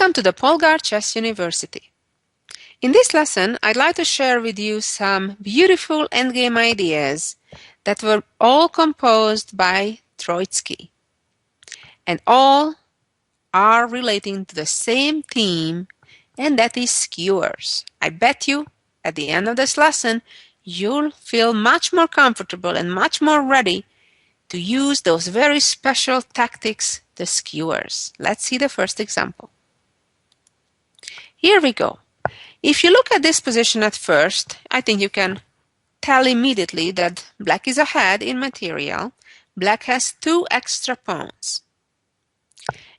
Welcome to the Polgar Chess University. In this lesson, I'd like to share with you some beautiful endgame ideas that were all composed by Troitsky. And all are relating to the same theme, and that is skewers. I bet you, at the end of this lesson, you'll feel much more comfortable and much more ready to use those very special tactics, the skewers. Let's see the first example. Here we go. If you look at this position at first, I think you can tell immediately that black is ahead in material. Black has 2 extra pawns.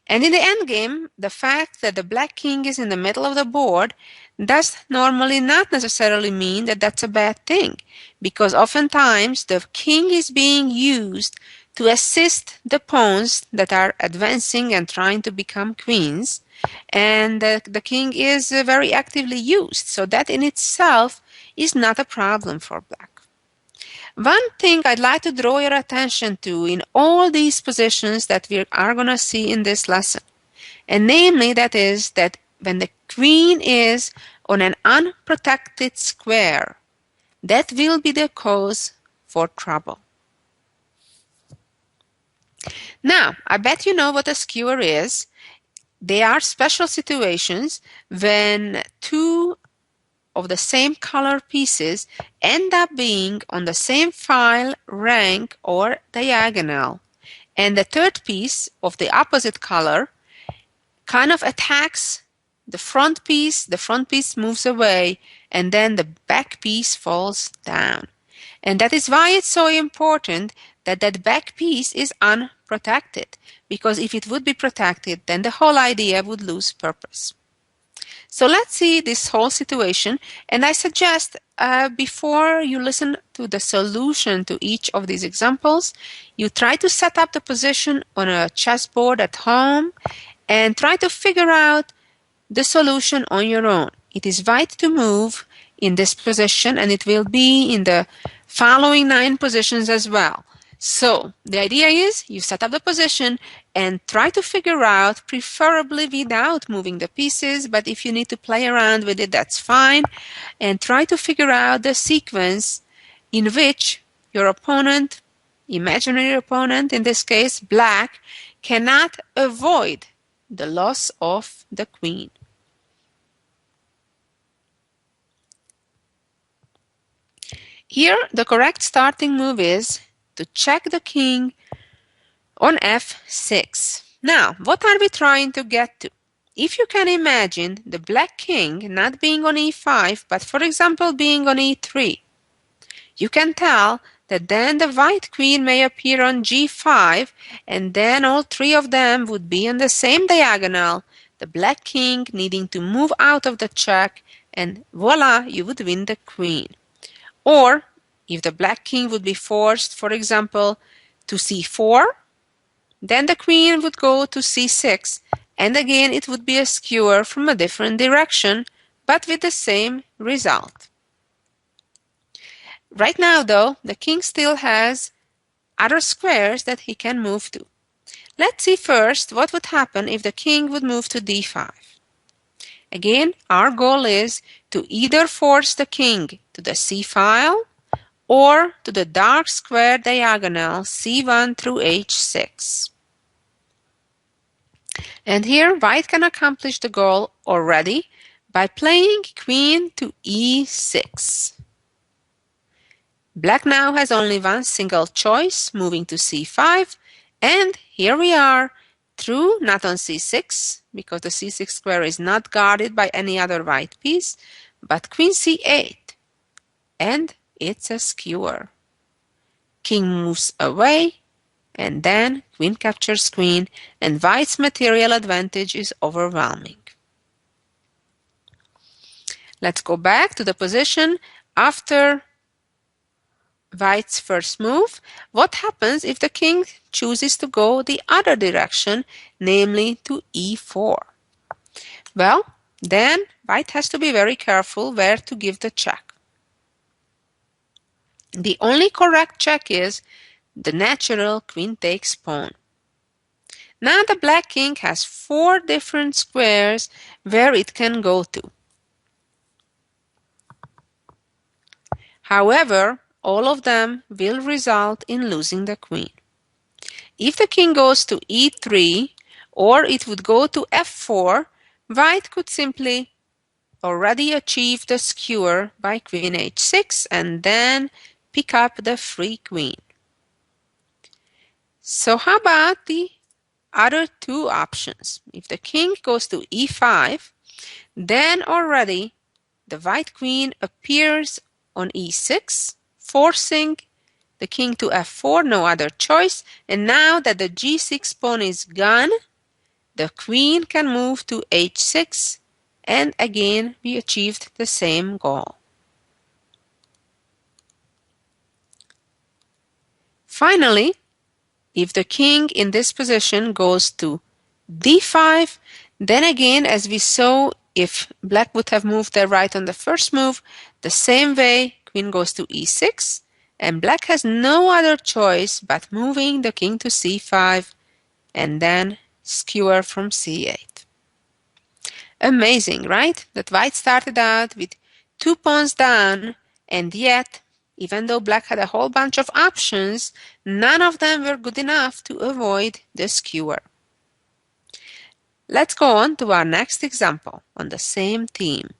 And in the endgame, the fact that the black king is in the middle of the board does normally not necessarily mean that that's a bad thing, because oftentimes the king is being used to assist the pawns that are advancing and trying to become queens, and the king is very actively used, so that in itself is not a problem for black. One thing I'd like to draw your attention to in all these positions that we are going to see in this lesson, and namely that is that when the queen is on an unprotected square, that will be the cause for trouble. Now, I bet you know what a skewer is. They are special situations when 2 of the same color pieces end up being on the same file, rank, or diagonal, and the third piece of the opposite color kind of attacks the front piece moves away, and then the back piece falls down. And that is why it's so important that that back piece is unprotected, because if it would be protected, then the whole idea would lose purpose. So let's see this whole situation, and I suggest before you listen to the solution to each of these examples, you try to set up the position on a chessboard at home and try to figure out the solution on your own. It is white to move in this position, and it will be in the following 9 positions as well. So the idea is you set up the position and try to figure out, preferably without moving the pieces, but if you need to play around with it, that's fine, and try to figure out the sequence in which your opponent, imaginary opponent, in this case black, cannot avoid the loss of the queen. Here, the correct starting move is to check the king on f6. Now, what are we trying to get to? If you can imagine the black king not being on e5, but for example being on e3, you can tell that then the white queen may appear on g5, and then all 3 of them would be on the same diagonal, the black king needing to move out of the check, and voila, you would win the queen. Or, if the black king would be forced, for example, to c4, then the queen would go to c6, and again it would be a skewer from a different direction, but with the same result. Right now, though, the king still has other squares that he can move to. Let's see first what would happen if the king would move to d5. Again, our goal is to either force the king to the c file or to the dark square diagonal c1 through h6. And here white can accomplish the goal already by playing queen to e6. Black now has only one single choice, moving to c5, and here we are, through not on c6, because the c6 square is not guarded by any other white piece, but queen c8, and it's a skewer. King moves away, and then queen captures queen, and white's material advantage is overwhelming. Let's go back to the position after white's first move. What happens if the king chooses to go the other direction, namely to e4? Well, then white has to be very careful where to give the check. The only correct check is the natural queen takes pawn. Now the black king has 4 different squares where it can go to. However, all of them will result in losing the queen. If the king goes to e3, or it would go to f4, white could simply already achieve the skewer by queen h6 and then pick up the free queen. So how about the other 2 options? If the king goes to e5, then already the white queen appears on e6, forcing the king to f4, no other choice. And now that the g6 pawn is gone, the queen can move to h6, and again we achieved the same goal. Finally, if the king in this position goes to d5, then again, as we saw, if black would have moved there right on the first move, the same way, queen goes to e6, and black has no other choice but moving the king to c5 and then skewer from c8. Amazing, right? That white started out with 2 pawns down, and yet, even though black had a whole bunch of options, none of them were good enough to avoid the skewer. Let's go on to our next example on the same theme.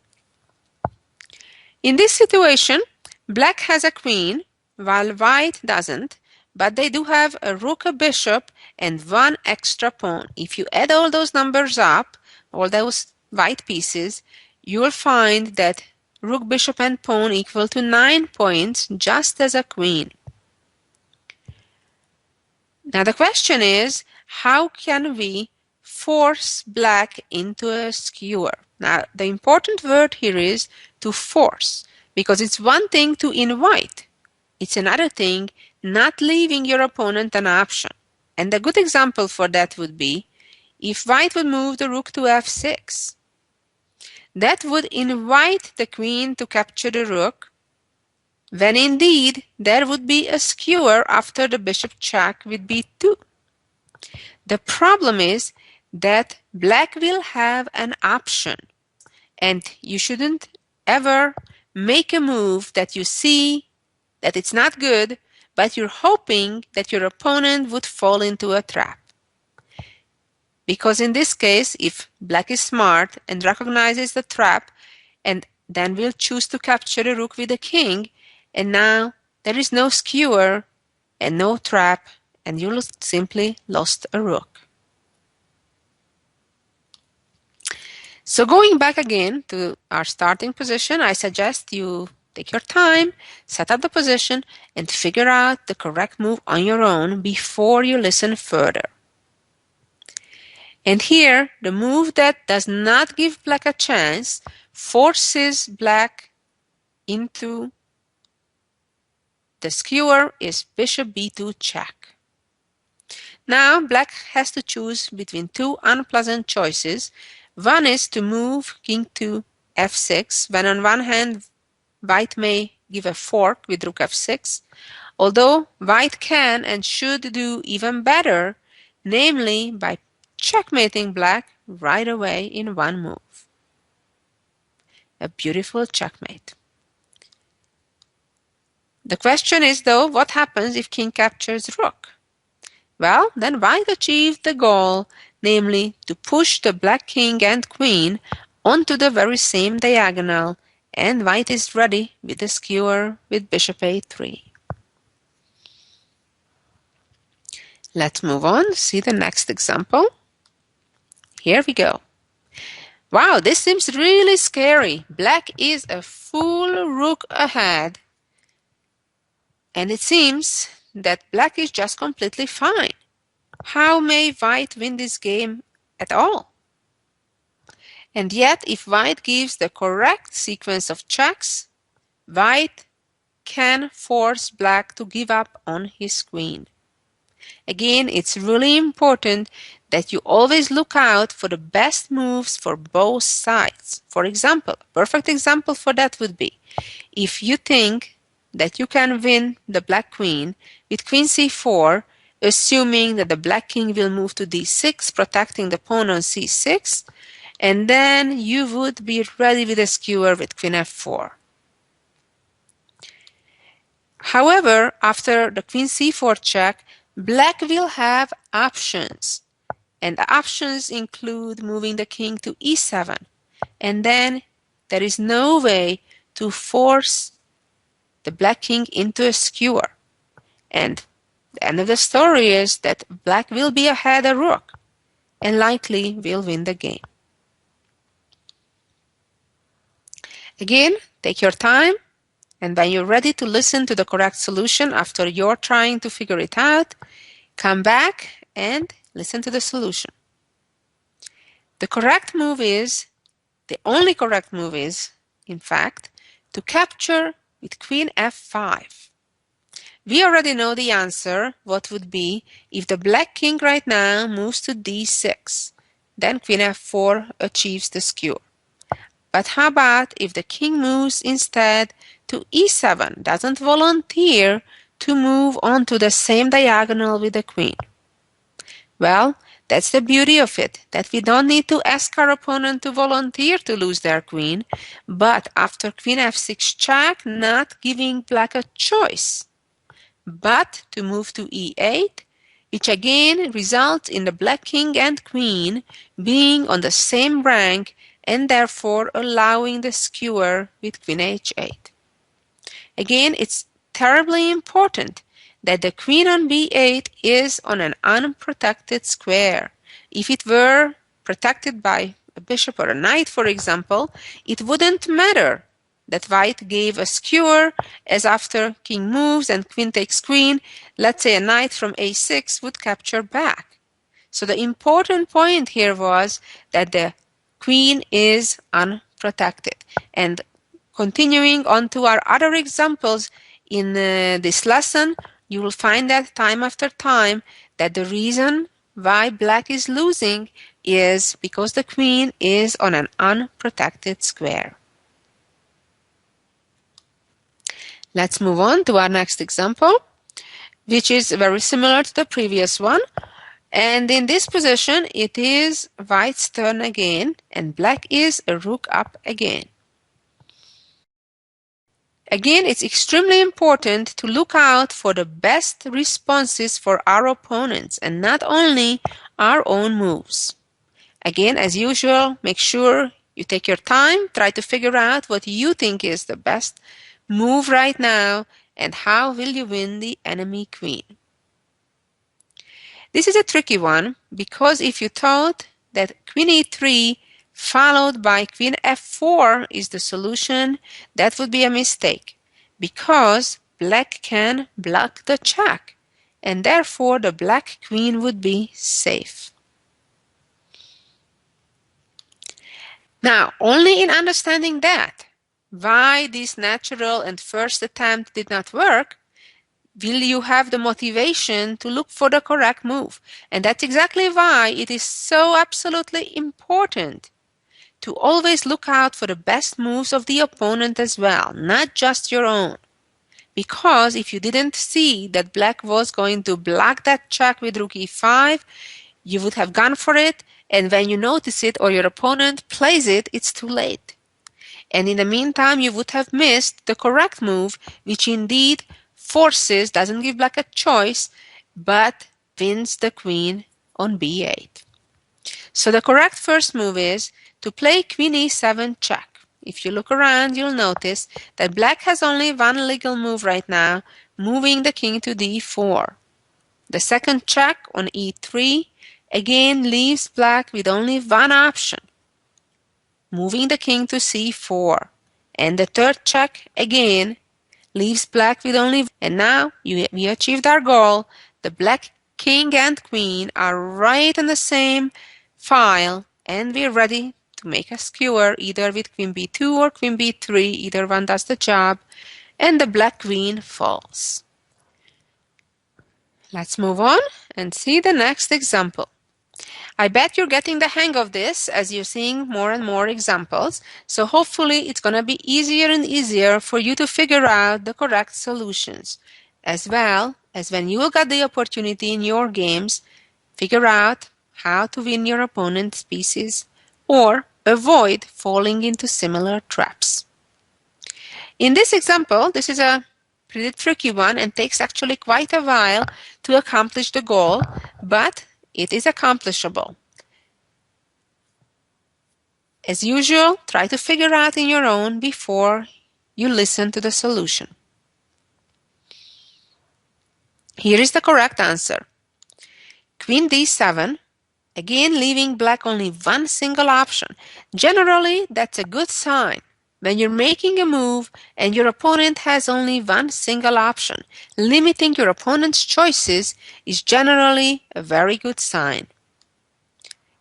In this situation, black has a queen while white doesn't, but they do have a rook, a bishop, and 1 extra pawn. If you add all those numbers up, all those white pieces, you will find that rook, bishop, and pawn equal to 9 points, just as a queen. Now the question is, how can we force black into a skewer? Now the important word here is to force, because it's one thing to invite. It's another thing not leaving your opponent an option. And a good example for that would be if white would move the rook to f6. That would invite the queen to capture the rook, when indeed there would be a skewer after the bishop check with b2. The problem is that black will have an option, and you shouldn't ever make a move that you see that it's not good, but you're hoping that your opponent would fall into a trap. Because in this case, if black is smart and recognizes the trap, and then will choose to capture the rook with the king, and now there is no skewer and no trap, and you simply lost a rook. So going back again to our starting position, I suggest you take your time, set up the position, and figure out the correct move on your own before you listen further. And here, the move that does not give black a chance forces black into the skewer is bishop b2 check. Now, black has to choose between 2 unpleasant choices. One is to move king to f6, when on one hand, white may give a fork with rook f6, although white can and should do even better, namely by checkmating black right away in one move. A beautiful checkmate. The question is, though, what happens if king captures rook? Well, then white achieved the goal, namely to push the black king and queen onto the very same diagonal, and white is ready with the skewer with bishop a3. Let's move on, see the next example. Here we go. Wow, this seems really scary. Black is a full rook ahead, and it seems that black is just completely fine. How may white win this game at all? And yet, if white gives the correct sequence of checks, white can force black to give up on his queen. Again, it's really important that you always look out for the best moves for both sides. For example, a perfect example for that would be if you think that you can win the black queen with queen c4, assuming that the black king will move to d6, protecting the pawn on c6, and then you would be ready with a skewer with queen f4. However, after the queen c4 check, black will have options, and the options include moving the king to e7, and then there is no way to force the black king into a skewer. And the end of the story is that black will be ahead a rook and likely will win the game. Again, take your time, and when you're ready to listen to the correct solution after you're trying to figure it out, come back and listen to the solution. The correct move is, the only correct move is, in fact, to capture with queen f5. We already know the answer, what would be if the black king right now moves to d6. Then queen f4 achieves the skewer. But how about if the king moves instead to e7, doesn't volunteer to move onto the same diagonal with the queen? Well, that's the beauty of it, that we don't need to ask our opponent to volunteer to lose their queen, but after queen f6 check, not giving black a choice, but to move to e8, which again results in the black king and queen being on the same rank and therefore allowing the skewer with queen h8. Again, it's terribly important that the queen on b8 is on an unprotected square. If it were protected by a bishop or a knight, for example, it wouldn't matter that white gave a skewer, as after king moves and queen takes queen, let's say a knight from a6 would capture back. So the important point here was that the queen is unprotected. And continuing on to our other examples in this lesson, you will find that time after time that the reason why black is losing is because the queen is on an unprotected square. Let's move on to our next example, which is very similar to the previous one. And in this position, it is white's turn again, and black is a rook up again. Again, it's extremely important to look out for the best responses for our opponents and not only our own moves. Again, as usual, make sure you take your time, try to figure out what you think is the best move right now and how will you win the enemy queen. This is a tricky one because if you thought that queen e3 followed by queen f4 is the solution, that would be a mistake because black can block the check and therefore the black queen would be safe. Now, only in understanding that, why this natural and first attempt did not work, will you have the motivation to look for the correct move. And that's exactly why it is so absolutely important to always look out for the best moves of the opponent as well, not just your own. Because if you didn't see that black was going to block that check with rook e5, you would have gone for it, and when you notice it or your opponent plays it, it's too late. And in the meantime, you would have missed the correct move, which indeed forces, doesn't give black a choice, but wins the queen on b8. So the correct first move is to play queen e7 check. If you look around, you'll notice that black has only one legal move right now, moving the king to d4. The second check on e3 again leaves black with only one option, moving the king to c4. And the third check again leaves black with only, and now we achieved our goal. The black king and queen are right in the same file, and we're ready to make a skewer either with queen b2 or queen b3, either one does the job, and the black queen falls. Let's move on and see the next example. I bet you're getting the hang of this as you're seeing more and more examples, so hopefully it's going to be easier and easier for you to figure out the correct solutions. As well, as when you will get the opportunity in your games, figure out how to win your opponent's pieces or avoid falling into similar traps. In this example, this is a pretty tricky one and takes actually quite a while to accomplish the goal, but it is accomplishable. As usual, try to figure out in your own before you listen to the solution. Here is the correct answer. Queen d7, again leaving black only one single option. Generally, that's a good sign. When you're making a move and your opponent has only one single option, limiting your opponent's choices is generally a very good sign.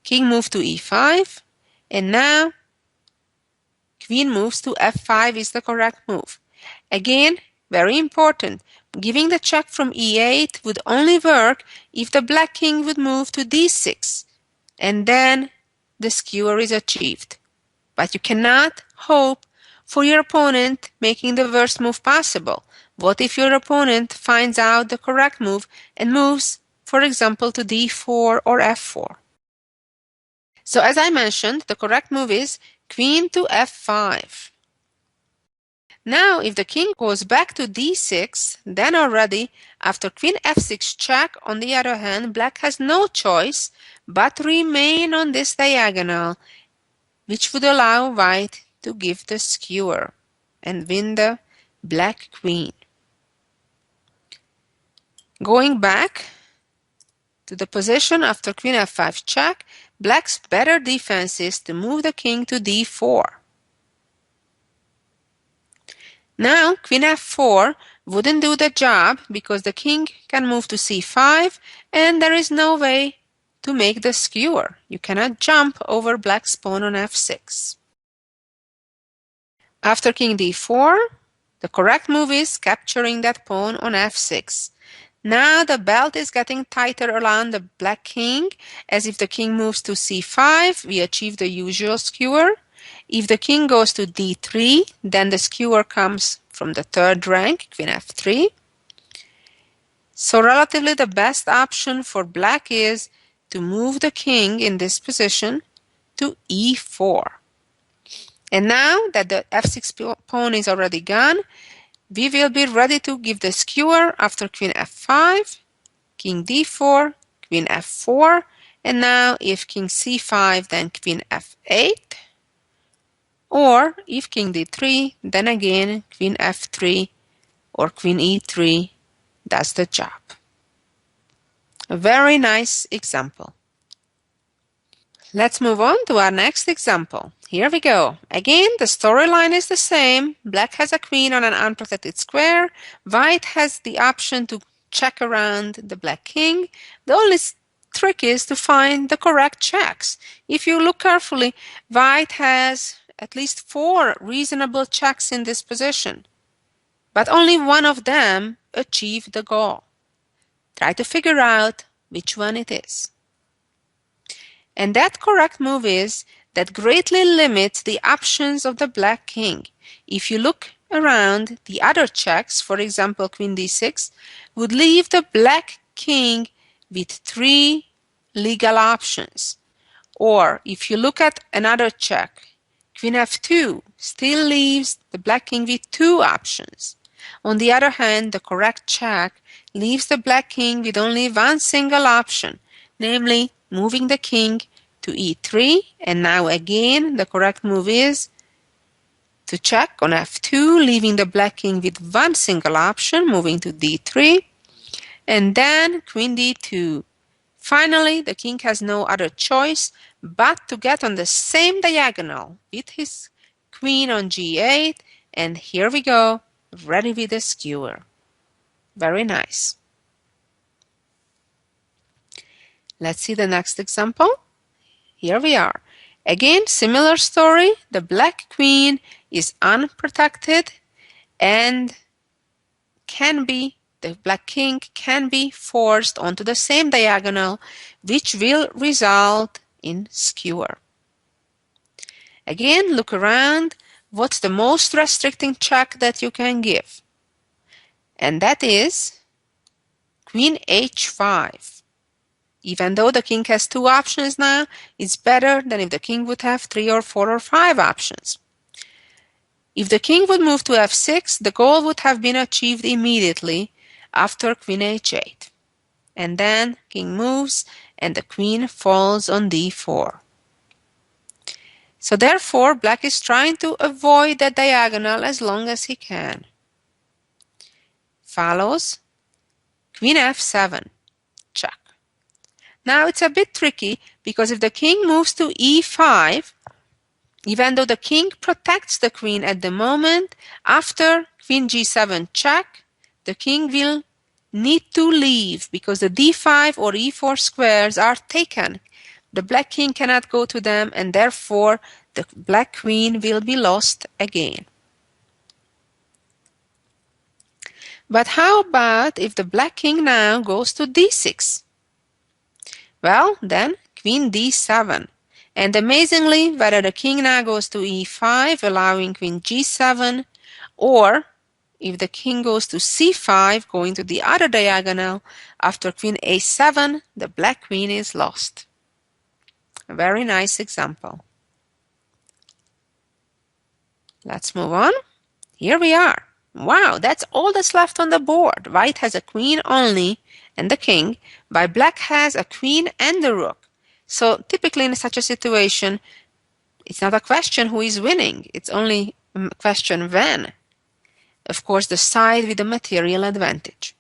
King moves to e5, and now queen moves to f5 is the correct move. Again, very important, giving the check from e8 would only work if the black king would move to d6, and then the skewer is achieved. But you cannot hope for your opponent making the worst move possible. What if your opponent finds out the correct move and moves, for example, to d4 or f4? So as I mentioned, the correct move is queen to f5. Now, if the king goes back to d6, then already after queen f6 check, on the other hand, black has no choice but to remain on this diagonal, which would allow white to give the skewer and win the black queen. Going back to the position after queen f5 check, black's better defense is to move the king to d4. Now, queen f4 wouldn't do the job because the king can move to c5 and there is no way to make the skewer. You cannot jump over black's pawn on f6. After king d4, the correct move is capturing that pawn on f6. Now the belt is getting tighter around the black king, as if the king moves to c5, we achieve the usual skewer. If the king goes to d3, then the skewer comes from the third rank, queen f3. So relatively the best option for black is to move the king in this position to e4. And now that the f6 pawn is already gone, we will be ready to give the skewer after queen f5, king d4, queen f4, and now if king c5, then queen f8, or if king d3, then again queen f3 or queen e3 does the job. A very nice example. Let's move on to our next example. Here we go. Again, the storyline is the same. Black has a queen on an unprotected square. White has the option to check around the black king. The only trick is to find the correct checks. If you look carefully, white has at least 4 reasonable checks in this position, but only one of them achieved the goal. Try to figure out which one it is. And that correct move is that greatly limits the options of the black king. If you look around, the other checks, for example queen d6, would leave the black king with 3 legal options. Or if you look at another check, queen f2 still leaves the black king with 2 options. On the other hand, the correct check leaves the black king with only one single option, namely moving the king to e3, and now again the correct move is to check on f2, leaving the black king with one single option, moving to d3, and then queen d2. Finally, the king has no other choice but to get on the same diagonal with his queen on g8, and here we go, ready with the skewer. Very nice. Let's see the next example. Here we are. Again, similar story. The black queen is unprotected and the black king can be forced onto the same diagonal, which will result in skewer. Again, look around. What's the most restricting check that you can give? And that is queen h5. Even though the king has 2 options now, it's better than if the king would have 3 or 4 or 5 options. If the king would move to f6, the goal would have been achieved immediately after queen h8. And then king moves and the queen falls on d4. So therefore, black is trying to avoid that diagonal as long as he can. Follows queen f7, check. Now it's a bit tricky because if the king moves to e5, even though the king protects the queen at the moment, after queen g7 check, the king will need to leave because the d5 or e4 squares are taken. The black king cannot go to them, and therefore the black queen will be lost again. But how about if the black king now goes to d6? Well, then queen d7. And amazingly, whether the king now goes to e5, allowing queen g7, or if the king goes to c5, going to the other diagonal, after queen a7, the black queen is lost. A very nice example. Let's move on. Here we are. Wow, that's all that's left on the board. White has a queen only and the king, while black has a queen and a rook. So typically in such a situation, it's not a question who is winning. It's only a question when. Of course, the side with the material advantage.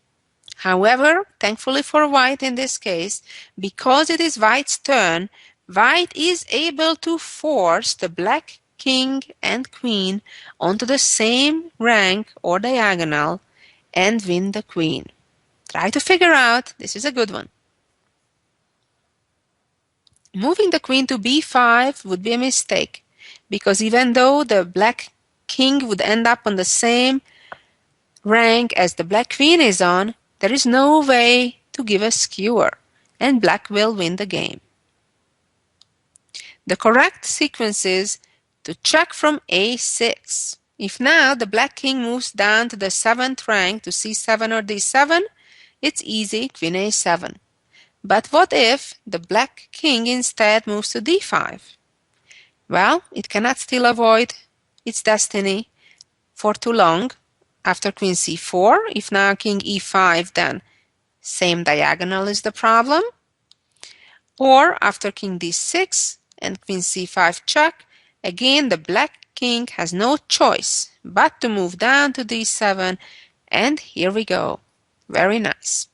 However, thankfully for white in this case, because it is white's turn, white is able to force the black king and queen onto the same rank or diagonal and win the queen. Try to figure out, this is a good one. Moving the queen to b5 would be a mistake, because even though the black king would end up on the same rank as the black queen is on, there is no way to give a skewer, and black will win the game. The correct sequence is to check from a6. If now the black king moves down to the 7th rank to c7 or d7, it's easy, queen a7. But what if the black king instead moves to d5? Well, it cannot still avoid its destiny for too long. After queen c4, if now king e5, then same diagonal is the problem. Or after king d6 and queen c5 check, again the black king has no choice but to move down to d7, and here we go. Very nice.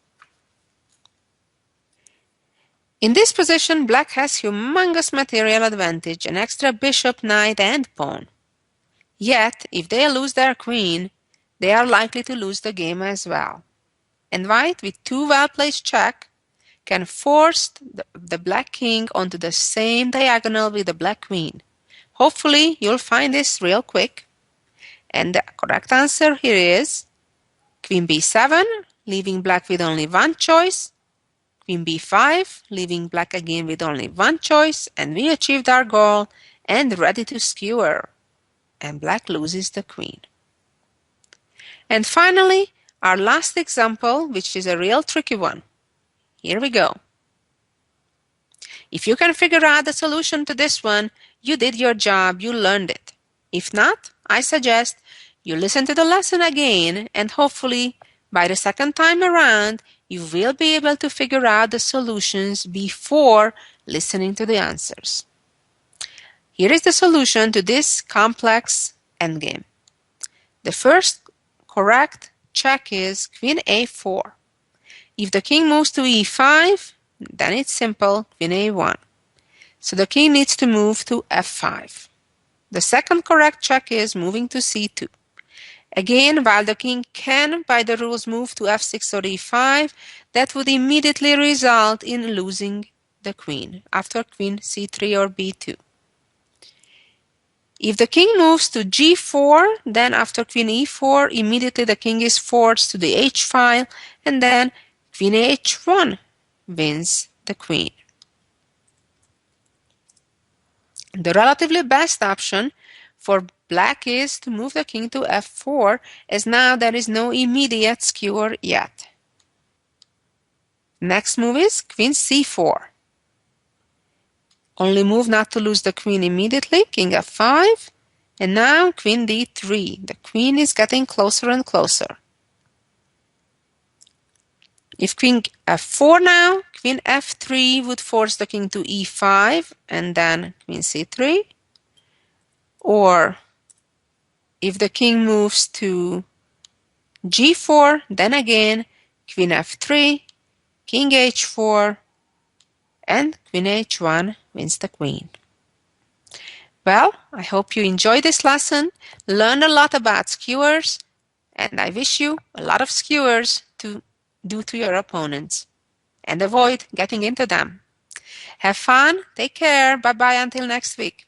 In this position, black has humongous material advantage, an extra bishop, knight, and pawn. Yet, if they lose their queen, they are likely to lose the game as well. And white, with 2 well-placed check, can force the black king onto the same diagonal with the black queen. Hopefully, you'll find this real quick. And the correct answer here is queen b7, leaving black with only one choice, queen b5, leaving black again with only one choice, and we achieved our goal and ready to skewer. And black loses the queen. And finally, our last example, which is a real tricky one. Here we go. If you can figure out the solution to this one, you did your job, you learned it. If not, I suggest you listen to the lesson again, and hopefully by the second time around, you will be able to figure out the solutions before listening to the answers. Here is the solution to this complex endgame. The first correct check is queen a4. If the king moves to e5, then it's simple, queen a1. So the king needs to move to f5. The second correct check is moving to c2. Again, while the king can, by the rules, move to f6 or e5, that would immediately result in losing the queen after queen c3 or b2. If the king moves to g4, then after queen e4, immediately the king is forced to the h file, and then queen h1 wins the queen. The relatively best option for black is to move the king to f4, as now there is no immediate skewer yet. Next move is queen c4. Only move not to lose the queen immediately. King f5. And now queen d3. The queen is getting closer and closer. If queen f4 now, queen f3 would force the king to e5 and then queen c3. Or if the king moves to g4, then again queen f3, king h4, and queen h1 wins the queen. Well, I hope you enjoyed this lesson, learned a lot about skewers, and I wish you a lot of skewers to do to your opponents and avoid getting into them. Have fun, take care, bye-bye until next week.